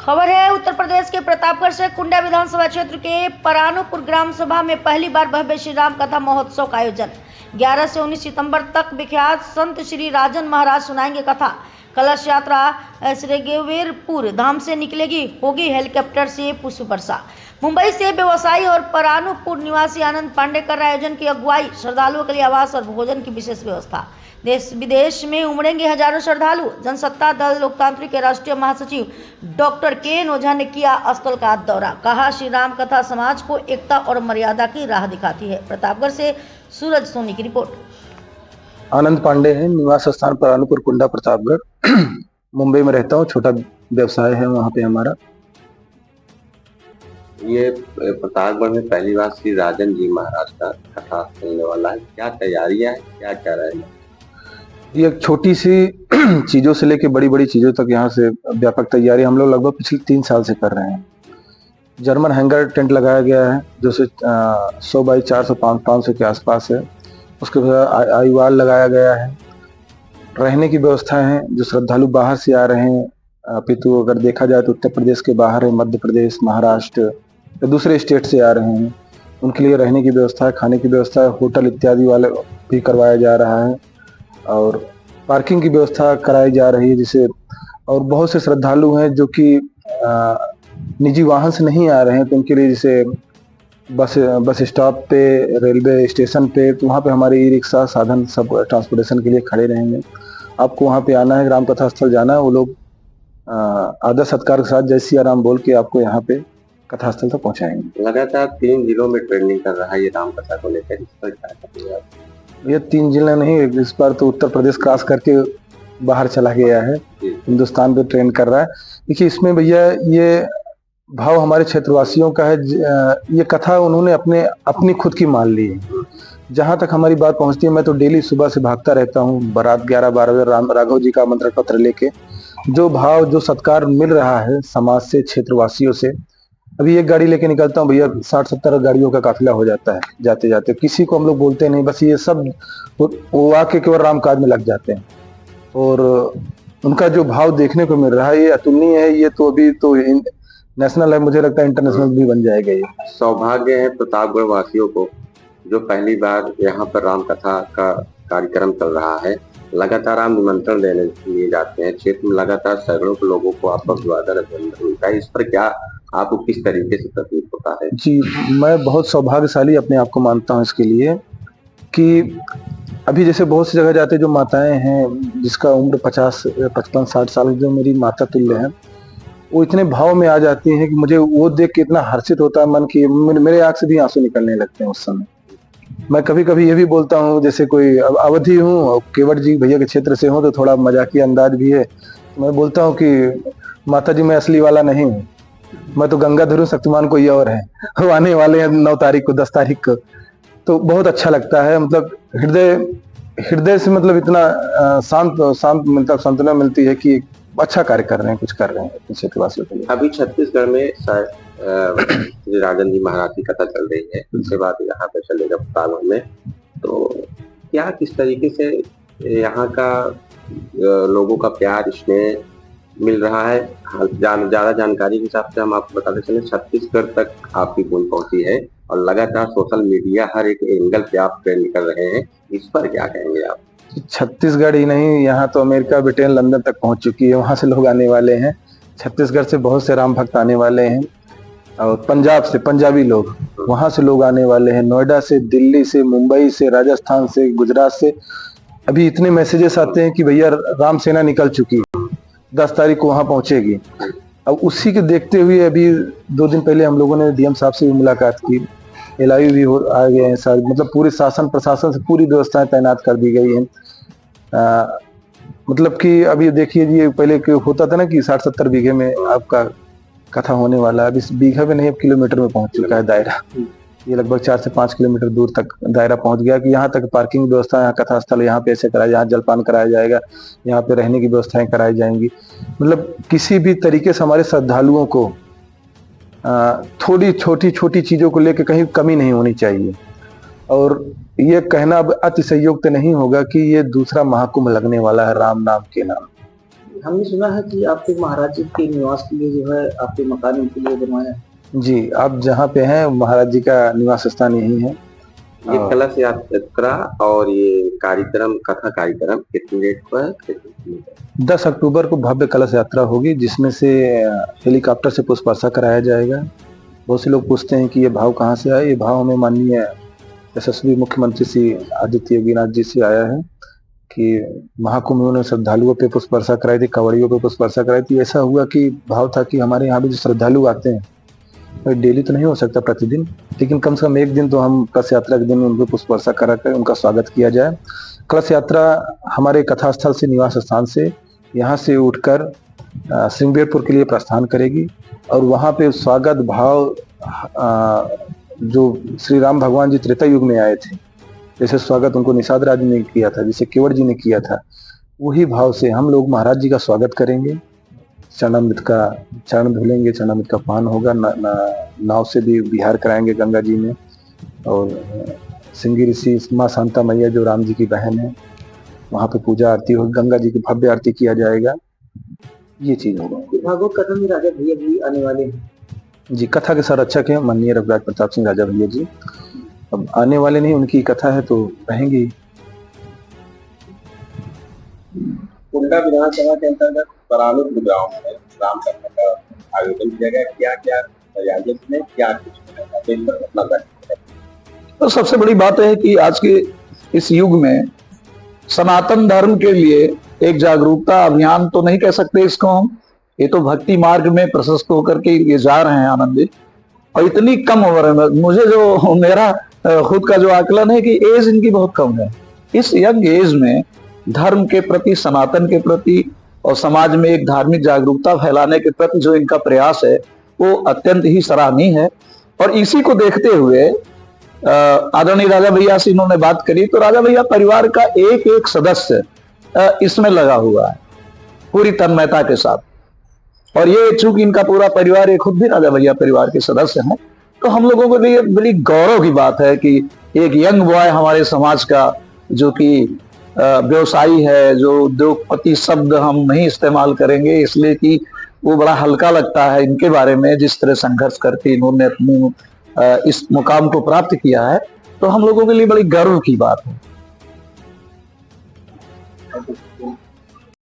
खबर है उत्तर प्रदेश के प्रतापगढ़ से कुंडा विधानसभा क्षेत्र के परानुपुर ग्राम सभा में पहली बार भव्य श्री राम कथा महोत्सव का आयोजन 11 से 19 सितंबर तक विख्यात संत श्री राजन महाराज सुनाएंगे कथा। कलश यात्रा श्रीगेवेरपुर धाम से निकलेगी, होगी हेलीकॉप्टर से पुष्प वर्षा। मुंबई से व्यवसायी और परानुपुर निवासी आनंद पांडे कर आयोजन की अगुवाई। श्रद्धालुओं के लिए आवास और भोजन की विशेष व्यवस्था। देश विदेश में उमड़ेंगे हजारों श्रद्धालु। जनसत्ता दल लोकतांत्रिक के राष्ट्रीय महासचिव डॉक्टर के ओझा ने किया स्थल का दौरा। कहा, श्री राम कथा समाज को एकता और मर्यादा की राह दिखाती है। प्रतापगढ़ से सूरज सोनी की रिपोर्ट। आनंद पांडे है, निवास स्थान परानुपुर कुंडा प्रतापगढ़। मुंबई में रहता हूँ, छोटा व्यवसाय है वहाँ पे हमारा। ये प्रतापगढ़ में पहली बार श्री राजन जी महाराज का कथा चलने वाला है। क्या तैयारियां हैं, क्या क्या रहेगा? ये छोटी सी चीजों से लेके बड़ी बड़ी चीजों तक यहाँ से व्यापक तैयारी हम लोग लगभग पिछले 3 साल से कर रहे हैं। जर्मन हैंगर टेंट लगाया गया है जो 100 बाई 400 500 के आसपास है। उसके बाद आईवाल लगाया गया है। रहने की व्यवस्था है। जो श्रद्धालु बाहर से आ रहे हैं, अपितु अगर देखा जाए तो उत्तर प्रदेश के बाहर है, मध्य प्रदेश, महाराष्ट्र या दूसरे स्टेट से आ रहे हैं, उनके लिए रहने की व्यवस्था है, खाने की व्यवस्था है, होटल इत्यादि वाले भी करवाया जा रहा है और पार्किंग की व्यवस्था कराई जा रही है। जिसे और बहुत से श्रद्धालु हैं जो कि निजी वाहन से नहीं आ रहे हैं, तो उनके लिए जैसे बस स्टॉप पे, रेलवे स्टेशन पे, तो वहाँ पे हमारे ई रिक्शा साधन सब ट्रांसपोर्टेशन के लिए खड़े रहेंगे। आपको वहाँ पे आना है, राम कथा स्थल जाना है, वो लोग आदर सत्कार के साथ जय सिया राम बोल के आपको यहाँ पे कथा स्थल तक पहुँचाएंगे। लगातार 3 जिलों में ट्रेंडिंग कर रहा है ये राम कथा को लेकर, इस पर क्या कहेंगे आप? ये 3 जिले नहीं, इस बार तो उत्तर प्रदेश क्रॉस करके बाहर चला गया है, हिंदुस्तान पे ट्रेंड कर रहा है। देखिए, इसमें भैया ये भाव हमारे क्षेत्रवासियों का है। ये कथा उन्होंने अपनी खुद की मान ली है। जहां तक हमारी बात पहुंचती है, मैं तो डेली सुबह से भागता रहता हूँ बारात 11-12 बजे राघव जी का आमंत्रण पत्र लेके। जो भाव, जो सत्कार मिल रहा है समाज से, क्षेत्रवासियों से। अभी एक गाड़ी लेके निकलता हूँ भैया, 60-70 गाड़ियों का काफिला हो जाता है जाते जाते। किसी को हम लोग बोलते नहीं, बस ये सब वो आके केवल राम काज में लग जाते हैं। और उनका जो भाव देखने को मिल रहा है ये अतुलनीय है। ये तो अभी तो नेशनल है, मुझे लगता है इंटरनेशनल भी बन जाएगा। ये सौभाग्य है प्रतापगढ़ वासियों को जो पहली बार यहाँ पर राम कथा का कार्यक्रम चल रहा है। लगातार आप निमंत्रण देने लिए जाते हैं, क्षेत्र में लगातार सैकड़ों लोगों को आपका अभिवादन अभिनंदन मिलता है। इस पर क्या आपको किस तरीके से प्रतीत होता है? जी, मैं बहुत सौभाग्यशाली अपने आप को मानता हूँ इसके लिए कि अभी जैसे बहुत सी जगह जाते जो माताएं हैं जिसका उम्र 55-60 साल, जो मेरी माता तुल्य है, वो इतने भाव में आ जाती हैं कि मुझे वो देख के इतना हर्षित होता है मन की मेरे आंख से भी आंसू निकलने लगते हैं उस समय। मैं कभी कभी ये भी बोलता हूँ, जैसे कोई अवधि हूँ और केवट जी भैया के क्षेत्र से हूँ, तो थोड़ा मजाकिया अंदाज भी है। मैं बोलता हूँ कि माता जी, मैं असली वाला नहीं हूँ, मैं तो गंगाधर हूँ, शक्तिमान कोई और है। वो आने वाले हैं 9 तारीख को, 10 तारीख को। तो बहुत अच्छा लगता है, मतलब हृदय से मतलब इतना शांत मतलब सांत्वना मिलती है कि अच्छा कार्य कर रहे हैं, कुछ कर रहे हैं क्षेत्रवासियों के लिए। अभी छत्तीसगढ़ में श्री राजन जी महाराज की कथा चल रही है, उसके बाद यहाँ पे चलेगा प्रतापगढ़ में। तो क्या किस तरीके से यहाँ का लोगों का प्यार इसमें मिल रहा है? ज्यादा जानकारी के हिसाब से हम आपको बताते चले, छत्तीसगढ़ तक आपकी गूंज पहुंची है और लगातार सोशल मीडिया हर एक एंगल पे आप ट्रेंड कर रहे हैं। इस पर क्या कहेंगे आप? छत्तीसगढ़ ही नहीं, यहाँ तो अमेरिका, ब्रिटेन, लंदन तक पहुंच चुकी है। वहां से लोग आने वाले हैं। छत्तीसगढ़ से बहुत से राम भक्त आने वाले हैं और पंजाब से पंजाबी लोग, वहां से लोग आने वाले हैं। नोएडा से, दिल्ली से, मुंबई से, राजस्थान से, गुजरात से। अभी इतने मैसेजेस आते हैं कि भैया राम सेना निकल चुकी है, 10 तारीख को वहां पहुंचेगी। अब उसी के देखते हुए अभी 2 दिन पहले हम लोगों ने डीएम साहब से भी मुलाकात की। एलआईयू भी आ गए हैं सारे, मतलब पूरे शासन प्रशासन से पूरी व्यवस्थाएं तैनात कर दी गई हैं। मतलब कि अभी देखिए जी, पहले होता था ना कि 60-70 बीघे में आपका कथा होने वाला, अब इस बीघा में नहीं, अब किलोमीटर में पहुंच चुका है दायरा। ये लगभग 4 से 5 किलोमीटर दूर तक दायरा पहुंच गया कि यहाँ तक पार्किंग व्यवस्था, यहाँ कथा स्थल, यहाँ पे ऐसे कराया, यहाँ जलपान कराया जाएगा, यहाँ पे रहने की व्यवस्थाएं कराई जाएंगी। मतलब किसी भी तरीके से हमारे श्रद्धालुओं को थोड़ी छोटी चीजों को लेकर कहीं कमी नहीं होनी चाहिए। और ये कहना अब अतिशयोक्त नहीं होगा कि ये दूसरा महाकुंभ लगने वाला है राम नाम के नाम। हमने सुना है कि आपको महाराज जी के निवास के लिए जो है आपके मकान उनके लिए बनवाया है। जी, आप जहाँ पे हैं महाराज जी का निवास स्थान यही है। ये कलश यात्रा और ये कार्यक्रम, कथा कार्यक्रम कितनी डेट को है? 10 अक्टूबर को भव्य कलश यात्रा होगी, जिसमें से हेलीकॉप्टर से पुष्प वर्षा कराया जाएगा। बहुत से लोग पूछते हैं कि ये भाव कहाँ से आया। ये भाव हमें माननीय यशस्वी मुख्यमंत्री श्री आदित्य योगीनाथ जी से आया है कि महाकुंभ में उन्होंने श्रद्धालुओं पे पुष्प वर्षा कराई थी, कांवड़ियों पे पुष्प वर्षा कराई थी। ऐसा हुआ कि भाव था कि हमारे यहाँ भी जो श्रद्धालु आते हैं, डेली तो नहीं हो सकता प्रतिदिन, लेकिन कम से कम एक दिन तो हम कलश यात्रा के दिन उनको पुष्प वर्षा करा कर उनका स्वागत किया जाए। कलश यात्रा हमारे कथा स्थल से, निवास स्थान से, यहाँ से उठकर श्रृंगेरपुर के लिए प्रस्थान करेगी और वहाँ पे स्वागत भाव जो श्री राम भगवान जी त्रेता युग में आए थे, जैसे स्वागत उनको निषाद राज ने किया था, जैसे केवट जी ने किया था, वही भाव से हम लोग महाराज जी का स्वागत करेंगे। चरणामृत का चरण धुलेंगे, चरणामृत का पान होगा, नाव से भी विहार कराएंगे गंगा जी में, और सिंगी ऋषि माँ शांता मैया जो राम जी की बहन है, वहाँ पे पूजा आरती होगी, गंगा जी की भव्य आरती किया जाएगा। ये चीज होगा। भागवत कथा में राजा भैया भी आने वाले हैं। जी, कथा के संरक्षक है माननीय रघुराज प्रताप सिंह राजा भैया जी। अब आने वाले नहीं, उनकी कथा है तो रहेंगी। कुंडा विधानसभा के अंतर्गत परानुपुर गांव में राम कथा का आयोजन किया गया। क्या आयोजन में क्या कुछ तो सबसे बड़ी बात है कि आज के इस युग में सनातन धर्म के लिए एक जागरूकता अभियान तो नहीं कह सकते इसको हम, ये तो भक्ति मार्ग में प्रशस्त होकर के ये जा रहे हैं आनंदित। और इतनी कम उम्र में, मुझे जो मेरा खुद का जो आकलन है कि एज इनकी बहुत कम है। इस यंग एज में धर्म के प्रति, सनातन के प्रति और समाज में एक धार्मिक जागरूकता फैलाने के प्रति जो इनका प्रयास है वो अत्यंत ही सराहनीय है। और इसी को देखते हुए आदरणीय राजा भैया से इन्होंने बात करी, तो राजा भैया परिवार का एक एक सदस्य इसमें लगा हुआ है पूरी तन्मयता के साथ। और ये चूंकि इनका पूरा परिवार, ये खुद भी राजा भैया परिवार के सदस्य हैं, तो हम लोगों के लिए बड़ी गौरव की बात है कि एक यंग बॉय हमारे समाज का, जो कि व्यवसायी है, जो उद्योगपति शब्द हम नहीं इस्तेमाल करेंगे इसलिए कि वो बड़ा हल्का लगता है इनके बारे में, जिस तरह संघर्ष करके इन्होंने अपने इस मुकाम को प्राप्त किया है, तो हम लोगों के लिए बड़ी गर्व की बात है।